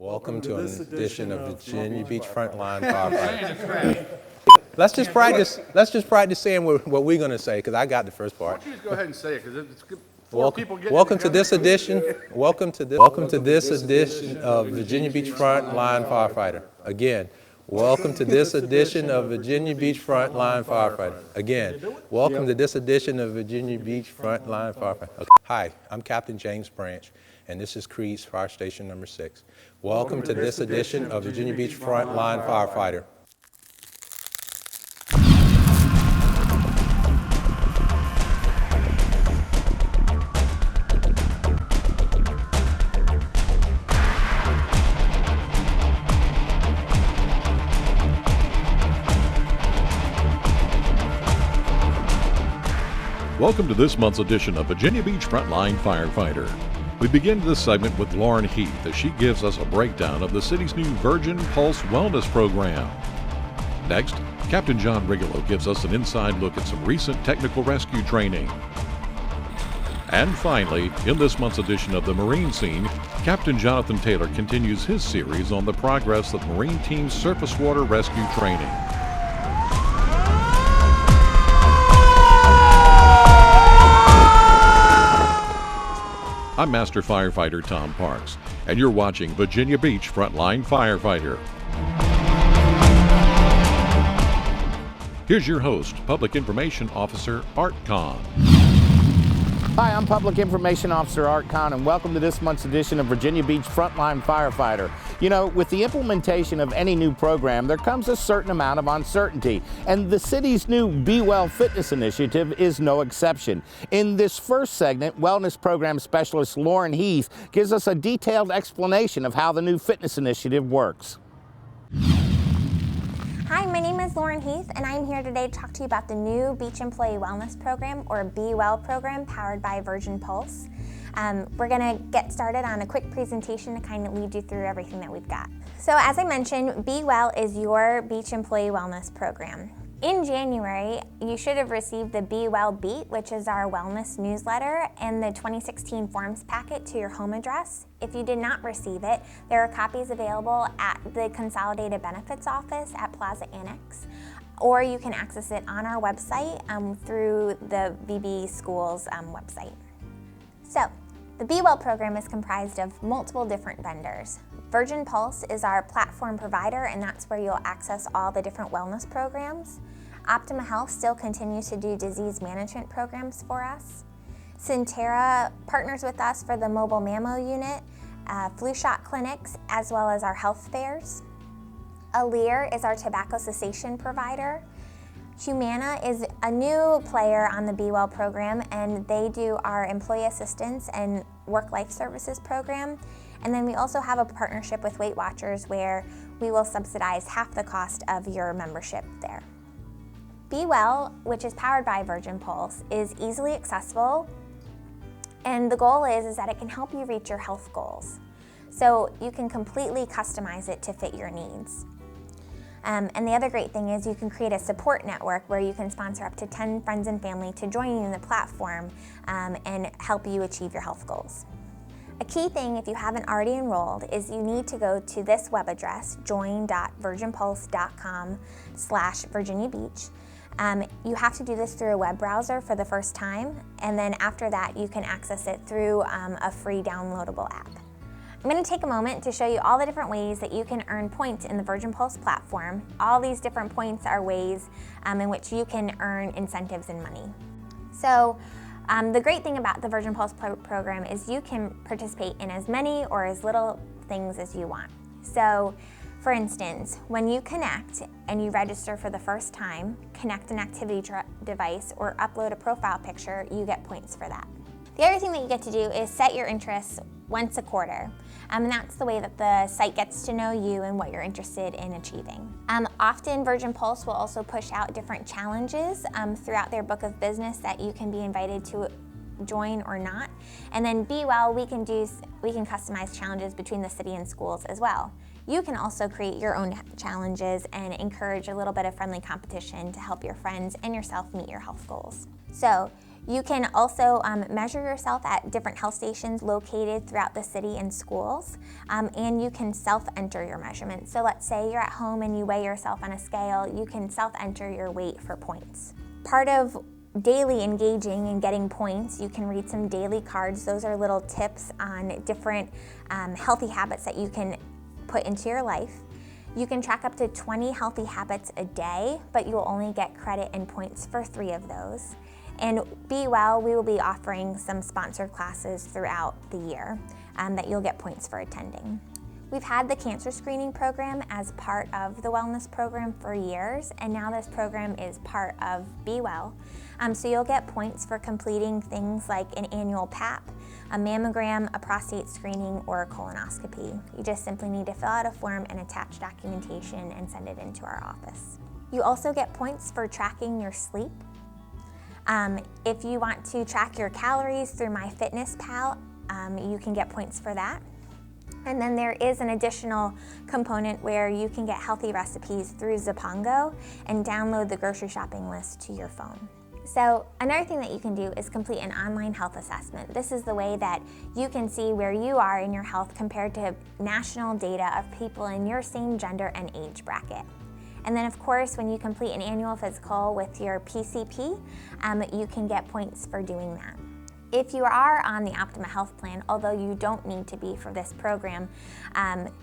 Welcome to an edition of Virginia Beach Frontline Firefighter. Let's just practice saying what we're going to say, because I got the first part. Why don't you just go ahead and say it, because it's good. Welcome to this edition of Virginia Beach Frontline Firefighter. Again, welcome to this edition of Virginia Beach Frontline Firefighter. Again, welcome to this edition of Virginia Beach Frontline Firefighter. Okay. Hi, I'm Captain James Branch, and this is Creed's Fire Station number 6. Welcome to this edition of Virginia Beach Frontline Firefighter. Welcome to this month's edition of Virginia Beach Frontline Firefighter. We begin this segment with Lauren Heath as she gives us a breakdown of the city's new Virgin Pulse Wellness program. Next, Captain John Rigelow gives us an inside look at some recent technical rescue training. And finally, in this month's edition of the Marine Scene, Captain Jonathan Taylor continues his series on the progress of Marine Team's surface water rescue training. I'm Master Firefighter Tom Parks, and you're watching Virginia Beach Frontline Firefighter. Here's your host, Public Information Officer Art Kahn. Hi, I'm Public Information Officer Art Kahn, and welcome to this month's edition of Virginia Beach Frontline Firefighter. You know, with the implementation of any new program, there comes a certain amount of uncertainty, and the city's new Be Well Fitness Initiative is no exception. In this first segment, Wellness Program Specialist Lauren Heath gives us a detailed explanation of how the new fitness initiative works. Hi, my name is Lauren Heath, and I'm here today to talk to you about the new Beach Employee Wellness Program, or Be Well program, powered by Virgin Pulse. We're going to get started on a quick presentation to kind of lead you through everything that we've got. So as I mentioned, Be Well is your Beach Employee Wellness Program. In January, you should have received the Be Well Beat, which is our wellness newsletter, and the 2016 forms packet to your home address. If you did not receive it, there are copies available at the Consolidated Benefits Office at Plaza Annex, or you can access it on our website through the VB Schools website. So, the Be Well program is comprised of multiple different vendors. Virgin Pulse is our platform provider, and that's where you'll access all the different wellness programs. Optima Health still continues to do disease management programs for us. Centera partners with us for the mobile mammo unit, flu shot clinics, as well as our health fairs. Kkellerh is our tobacco cessation provider. Humana is a new player on the Be Well program, and they do our employee assistance and work-life services program. And then we also have a partnership with Weight Watchers where we will subsidize half the cost of your membership there. Be Well, which is powered by Virgin Pulse, is easily accessible, and the goal is that it can help you reach your health goals. So you can completely customize it to fit your needs. And the other great thing is you can create a support network where you can sponsor up to 10 friends and family to join you in the platform and help you achieve your health goals. A key thing, if you haven't already enrolled, is you need to go to this web address, join.virginpulse.com/Virginia Beach. You have to do this through a web browser for the first time, and then after that you can access it through a free downloadable app. I'm going to take a moment to show you all the different ways that you can earn points in the Virgin Pulse platform. All these different points are ways in which you can earn incentives and money. So the great thing about the Virgin Pulse program is you can participate in as many or as little things as you want. So for instance, when you connect and you register for the first time, connect an activity device, or upload a profile picture, you get points for that. The other thing that you get to do is set your interests once a quarter. And that's the way that the site gets to know you and what you're interested in achieving. Often Virgin Pulse will also push out different challenges throughout their book of business that you can be invited to join or not. And then Be Well, we can customize challenges between the city and schools as well. You can also create your own challenges and encourage a little bit of friendly competition to help your friends and yourself meet your health goals. So You can also measure yourself at different health stations located throughout the city and schools, and you can self-enter your measurements. So let's say you're at home and you weigh yourself on a scale, you can self-enter your weight for points. Part of daily engaging and getting points, you can read some daily cards. Those are little tips on different healthy habits that you can put into your life. You can track up to 20 healthy habits a day, but you will only get credit and points for 3 of those. And Be Well, we will be offering some sponsored classes throughout the year that you'll get points for attending. We've had the cancer screening program as part of the wellness program for years, and now this program is part of Be Well. So you'll get points for completing things like an annual PAP, a mammogram, a prostate screening, or a colonoscopy. You just simply need to fill out a form and attach documentation and send it into our office. You also get points for tracking your sleep. If you want to track your calories through MyFitnessPal, you can get points for that. And then there is an additional component where you can get healthy recipes through Zapongo and download the grocery shopping list to your phone. So another thing that you can do is complete an online health assessment. This is the way that you can see where you are in your health compared to national data of people in your same gender and age bracket. And then of course, when you complete an annual physical with your PCP, you can get points for doing that. If you are on the Optima Health Plan, although you don't need to be for this program,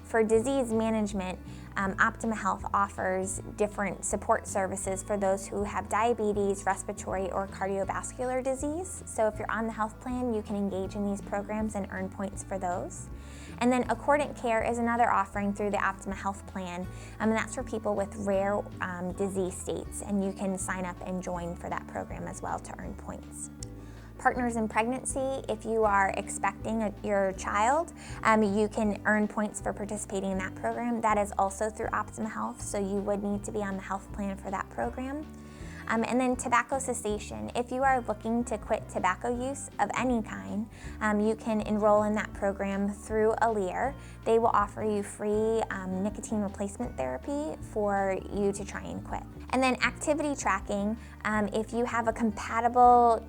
for disease management, Optima Health offers different support services for those who have diabetes, respiratory, or cardiovascular disease. So if you're on the health plan, you can engage in these programs and earn points for those. And then Accordant Care is another offering through the Optima Health Plan, and that's for people with rare disease states, and you can sign up and join for that program as well to earn points. Partners in pregnancy, if you are expecting your child, you can earn points for participating in that program. That is also through Optima Health, so you would need to be on the health plan for that program. And then tobacco cessation. If you are looking to quit tobacco use of any kind, you can enroll in that program through kkellerh. They will offer you free nicotine replacement therapy for you to try and quit. And then activity tracking. If you have a compatible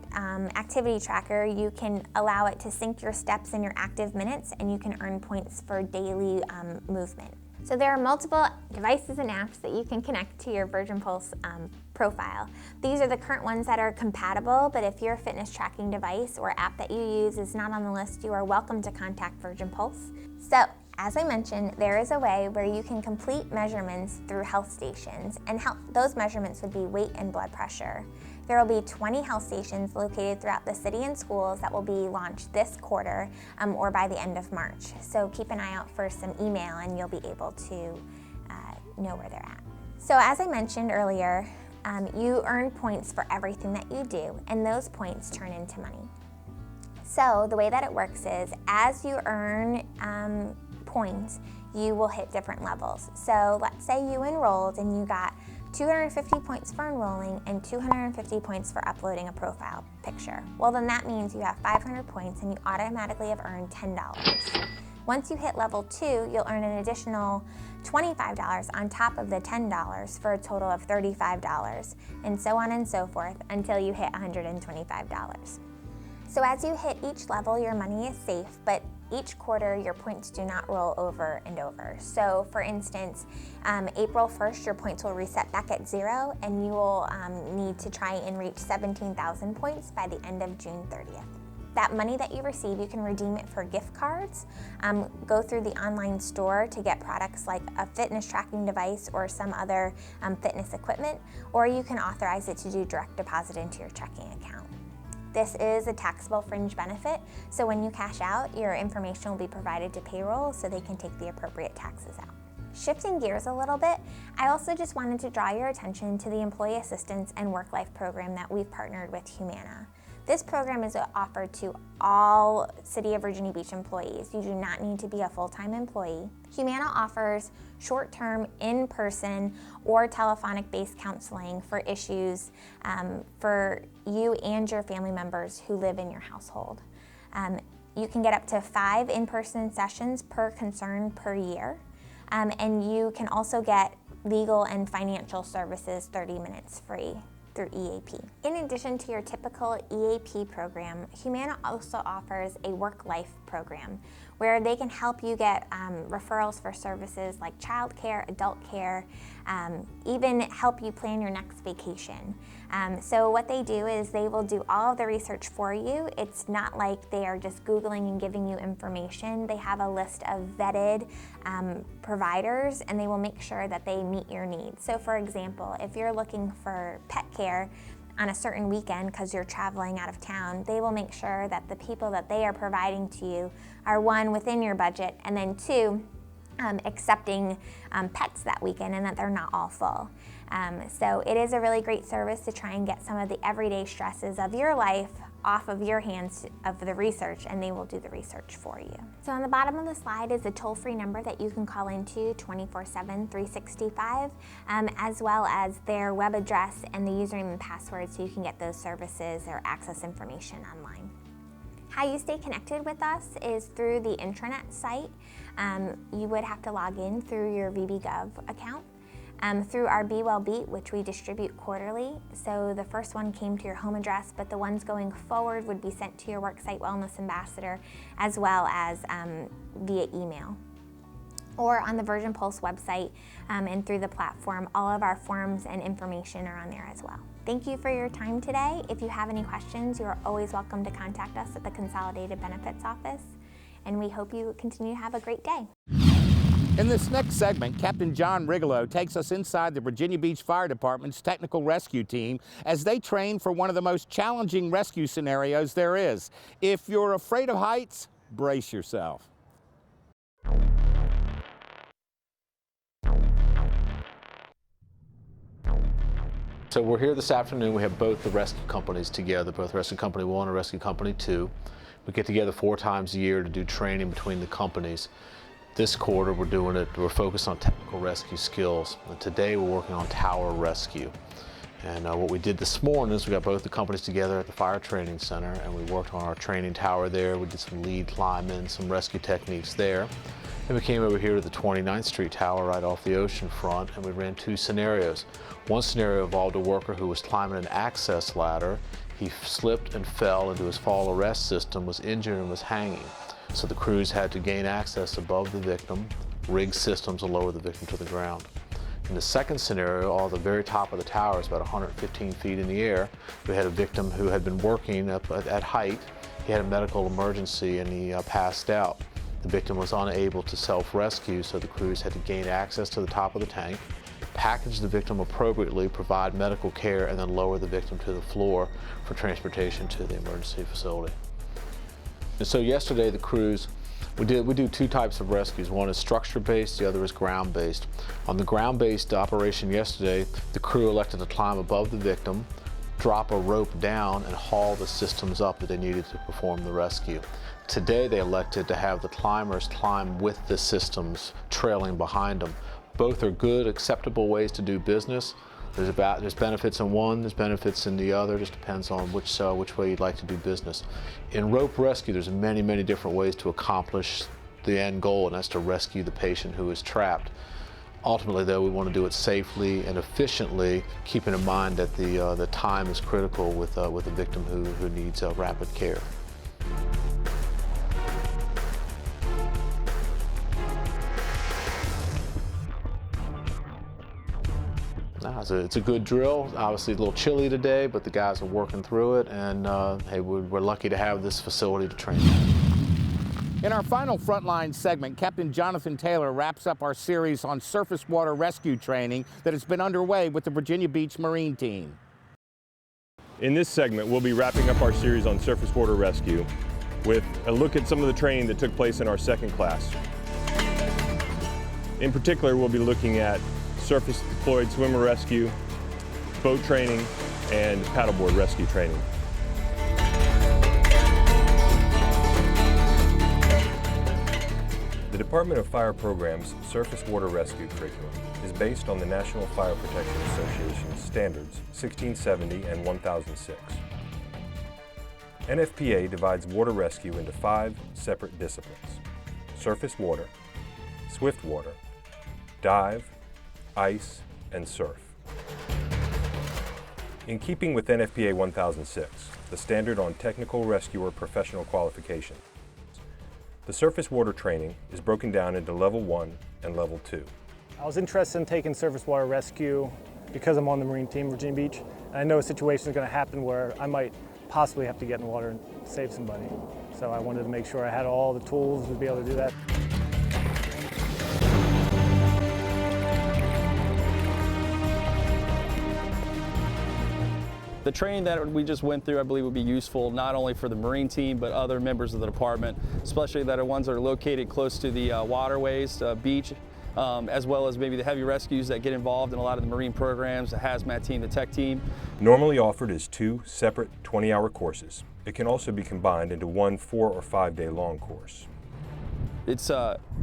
activity tracker, you can allow it to sync your steps and your active minutes, and you can earn points for daily movement. So there are multiple devices and apps that you can connect to your Virgin Pulse profile. These are the current ones that are compatible, but if your fitness tracking device or app that you use is not on the list, you are welcome to contact Virgin Pulse. So, as I mentioned, there is a way where you can complete measurements through health stations, and those measurements would be weight and blood pressure. There will be 20 health stations located throughout the city and schools that will be launched this quarter or by the end of March. So keep an eye out for some email and you'll be able to know where they're at. So as I mentioned earlier, you earn points for everything that you do, and those points turn into money. So the way that it works is, as you earn points, you will hit different levels. So let's say you enrolled and you got 250 points for enrolling and 250 points for uploading a profile picture. Well, then that means you have 500 points and you automatically have earned $10. Once you hit level 2, you'll earn an additional $25 on top of the $10 for a total of $35, and so on and so forth until you hit $125. So as you hit each level, your money is safe, but each quarter your points do not roll over and over. So for instance, April 1st, your points will reset back at 0, and you will need to try and reach 17,000 points by the end of June 30th. That money that you receive, you can redeem it for gift cards, go through the online store to get products like a fitness tracking device or some other fitness equipment, or you can authorize it to do direct deposit into your checking account. This is a taxable fringe benefit, so when you cash out, your information will be provided to payroll so they can take the appropriate taxes out. Shifting gears a little bit, I also just wanted to draw your attention to the Employee Assistance and Work-Life program that we've partnered with Humana. This program is offered to all City of Virginia Beach employees. You do not need to be a full-time employee. Humana offers short-term, in-person, or telephonic-based counseling for issues for you and your family members who live in your household. You can get up to 5 in-person sessions per concern per year, and you can also get legal and financial services 30 minutes free. through EAP. In addition to your typical EAP program, Humana also offers a work-life program where they can help you get referrals for services like childcare, adult care, even help you plan your next vacation. So what they do is they will do all of the research for you. It's not like they are just Googling and giving you information. They have a list of vetted providers, and they will make sure that they meet your needs. So for example, if you're looking for pet care on a certain weekend because you're traveling out of town, they will make sure that the people that they are providing to you are, one, within your budget, and then two, accepting pets that weekend, and that they're not all full. So it is a really great service to try and get some of the everyday stresses of your life off of your hands of the research, and they will do the research for you. So on the bottom of the slide is a toll-free number that you can call into 24/7, 365, as well as their web address and the username and password so you can get those services or access information online. How you stay connected with us is through the intranet site. You would have to log in through your VBGov account. Through our Be Well Beat, which we distribute quarterly. So the first one came to your home address, but the ones going forward would be sent to your Worksite Wellness Ambassador, as well as via email. Or on the Virgin Pulse website and through the platform, all of our forms and information are on there as well. Thank you for your time today. If you have any questions, you are always welcome to contact us at the Consolidated Benefits Office, and we hope you continue to have a great day. In this next segment, Captain John Rigoleau takes us inside the Virginia Beach Fire Department's technical rescue team as they train for one of the most challenging rescue scenarios there is. If you're afraid of heights, brace yourself. So we're here this afternoon. We have both the rescue companies together, both Rescue Company 1 and Rescue Company 2. We get together 4 times a year to do training between the companies. This quarter we're focused on technical rescue skills. And today we're working on tower rescue. And what we did this morning is we got both the companies together at the Fire Training Center, and we worked on our training tower there. We did some lead climbing, some rescue techniques there. Then we came over here to the 29th Street Tower right off the ocean front, and we ran 2 scenarios. One scenario involved a worker who was climbing an access ladder. He slipped and fell into his fall arrest system, was injured, and was hanging. So the crews had to gain access above the victim, rig systems to lower the victim to the ground. In the second scenario, all the very top of the tower is about 115 feet in the air. We had a victim who had been working up at height. He had a medical emergency and he passed out. The victim was unable to self-rescue, so the crews had to gain access to the top of the tank, package the victim appropriately, provide medical care, and then lower the victim to the floor for transportation to the emergency facility. And so yesterday the crews, we do 2 types of rescues. One is structure-based, the other is ground-based. On the ground-based operation yesterday, the crew elected to climb above the victim, drop a rope down, and haul the systems up that they needed to perform the rescue. Today they elected to have the climbers climb with the systems trailing behind them. Both are good, acceptable ways to do business. There's benefits in one, there's benefits in the other, just depends on which way you'd like to do business. In rope rescue, there's many, many different ways to accomplish the end goal, and that's to rescue the patient who is trapped. Ultimately, though, we want to do it safely and efficiently, keeping in mind that the time is critical with a victim who needs rapid care. It's a good drill. Obviously a little chilly today, but the guys are working through it, and hey, we're lucky to have this facility to train. In our final Frontline segment, Captain Jonathan Taylor wraps up our series on surface water rescue training that has been underway with the Virginia Beach Marine Team. In this segment, we'll be wrapping up our series on surface water rescue with a look at some of the training that took place in our second class. In particular, we'll be looking at surface deployed swimmer rescue, boat training, and paddleboard rescue training. The Department of Fire Program's Surface Water Rescue curriculum is based on the National Fire Protection Association's standards 1670 and 1006. NFPA divides water rescue into 5 separate disciplines: surface water, swift water, dive, ice, and surf. In keeping with NFPA 1006, the standard on technical rescuer professional qualification, the surface water training is broken down into level 1 and level 2. I was interested in taking surface water rescue because I'm on the Marine team, Virginia Beach, and I know a situation is going to happen where I might possibly have to get in the water and save somebody. So I wanted to make sure I had all the tools to be able to do that. The training that we just went through, I believe, would be useful not only for the Marine team, but other members of the department, especially that are ones that are located close to the waterways, beach, as well as maybe the heavy rescues that get involved in a lot of the Marine programs, the hazmat team, the tech team. Normally offered as 2 separate 20-hour courses, it can also be combined into one 4 or 5 day long course. It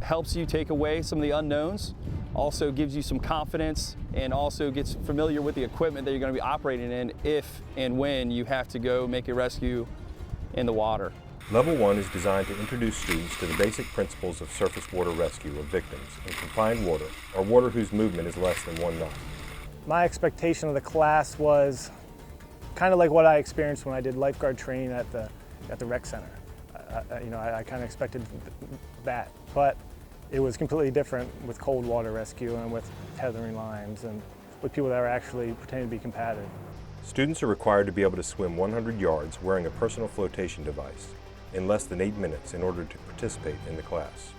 helps you take away some of the unknowns, also gives you some confidence, and also gets familiar with the equipment that you're going to be operating in if and when you have to go make a rescue in the water. Level 1 is designed to introduce students to the basic principles of surface water rescue of victims in confined water or water whose movement is less than 1 knot. My expectation of the class was kind of like what I experienced when I did lifeguard training at the rec center. I kind of expected that, but it was completely different with cold water rescue and with tethering lines and with people that are actually pretending to be combative. Students are required to be able to swim 100 yards wearing a personal flotation device in less than 8 minutes in order to participate in the class.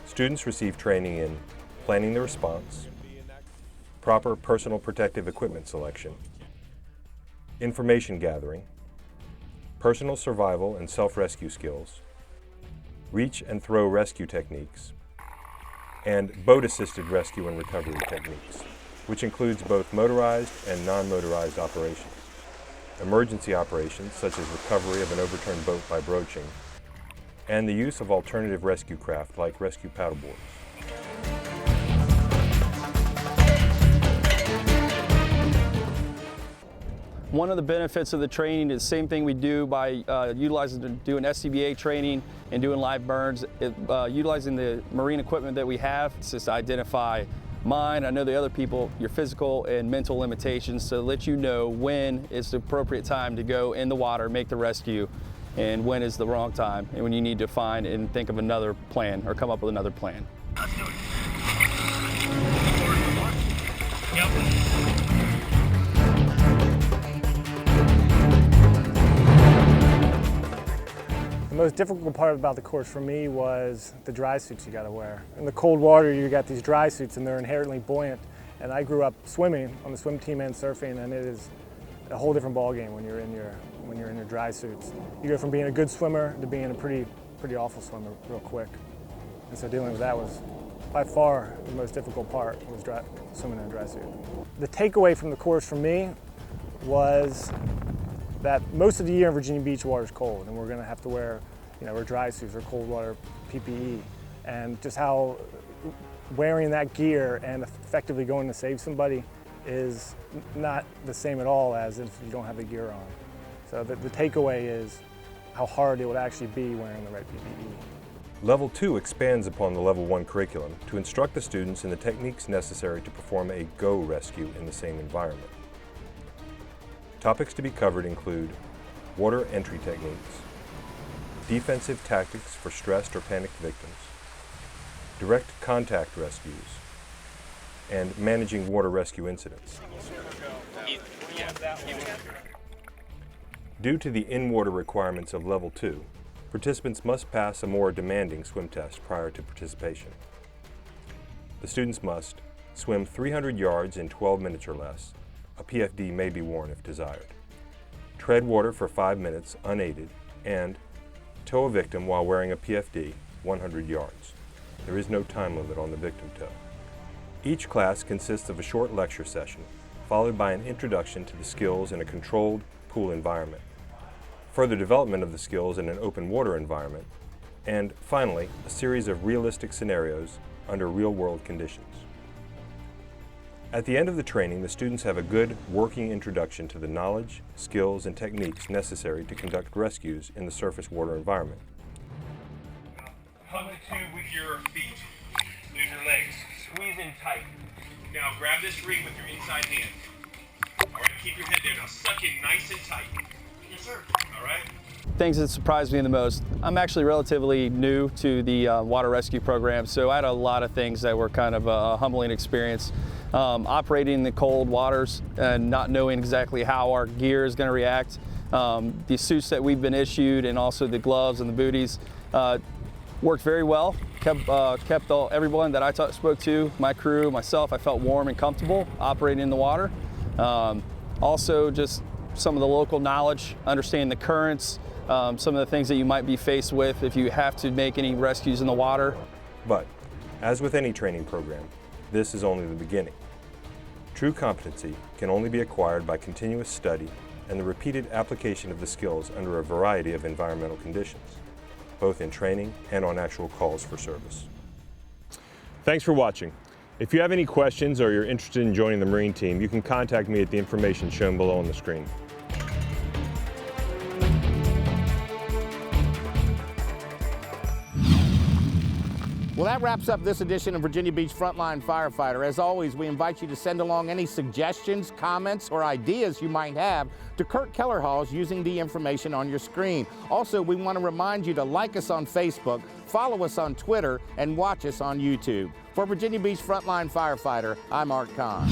Students receive training in planning the response, proper personal protective equipment selection, information gathering, personal survival and self-rescue skills, reach and throw rescue techniques, and boat-assisted rescue and recovery techniques, which includes both motorized and non-motorized operations, emergency operations such as recovery of an overturned boat by broaching, and the use of alternative rescue craft like rescue paddleboards. One of the benefits of the training is the same thing we do by doing SCBA training and doing live burns, utilizing the marine equipment that we have. It's just to identify mine, I know the other people, your physical and mental limitations to let you know when is the appropriate time to go in the water, make the rescue, and when is the wrong time, and when you need to find and think of another plan or come up with another plan. The most difficult part about the course for me was the dry suits you got to wear. In the cold water, you got these dry suits and they're inherently buoyant. And I grew up swimming on the swim team and surfing, and it is a whole different ballgame when you're in your dry suits. You go from being a good swimmer to being a pretty awful swimmer real quick. And so dealing with that was by far the most difficult part, was swimming in a dry suit. The takeaway from the course for me was that most of the year in Virginia Beach water is cold, and we're going to have to wear, our dry suits or cold water PPE, and just how wearing that gear and effectively going to save somebody is not the same at all as if you don't have the gear on. So the takeaway is how hard it would actually be wearing the right PPE. Level 2 expands upon the Level 1 curriculum to instruct the students in the techniques necessary to perform a GO rescue in the same environment. Topics to be covered include water entry techniques, defensive tactics for stressed or panicked victims, direct contact rescues, and managing water rescue incidents. Due to the in-water requirements of Level 2, participants must pass a more demanding swim test prior to participation. The students must swim 300 yards in 12 minutes or less. A PFD may be worn if desired. Tread water for 5 minutes unaided, and tow a victim while wearing a PFD 100 yards. There is no time limit on the victim tow. Each class consists of a short lecture session, followed by an introduction to the skills in a controlled pool environment, further development of the skills in an open water environment, and finally, a series of realistic scenarios under real-world conditions. At the end of the training, the students have a good working introduction to the knowledge, skills, and techniques necessary to conduct rescues in the surface water environment. Hug the tube with your feet. Use your legs. Squeeze in tight. Now grab this ring with your inside hand. All right, keep your head there. Now suck in nice and tight. Yes, sir. All right. Things that surprised me the most, I'm actually relatively new to the water rescue program, so I had a lot of things that were kind of a humbling experience. Operating in the cold waters and not knowing exactly how our gear is going to react. The suits that we've been issued and also the gloves and the booties worked very well. Kept everyone that I spoke to, my crew, myself, I felt warm and comfortable operating in the water. Also just some of the local knowledge, understanding the currents, some of the things that you might be faced with if you have to make any rescues in the water. But, as with any training program, this is only the beginning. True competency can only be acquired by continuous study and the repeated application of the skills under a variety of environmental conditions, both in training and on actual calls for service. Thanks for watching. If you have any questions or you're interested in joining the Marine team, you can contact me at the information shown below on the screen. Well, that wraps up this edition of Virginia Beach Frontline Firefighter. As always, we invite you to send along any suggestions, comments, or ideas you might have to Kirk Kellerhals using the information on your screen. Also, we want to remind you to like us on Facebook, follow us on Twitter, and watch us on YouTube. For Virginia Beach Frontline Firefighter, I'm Art Kahn.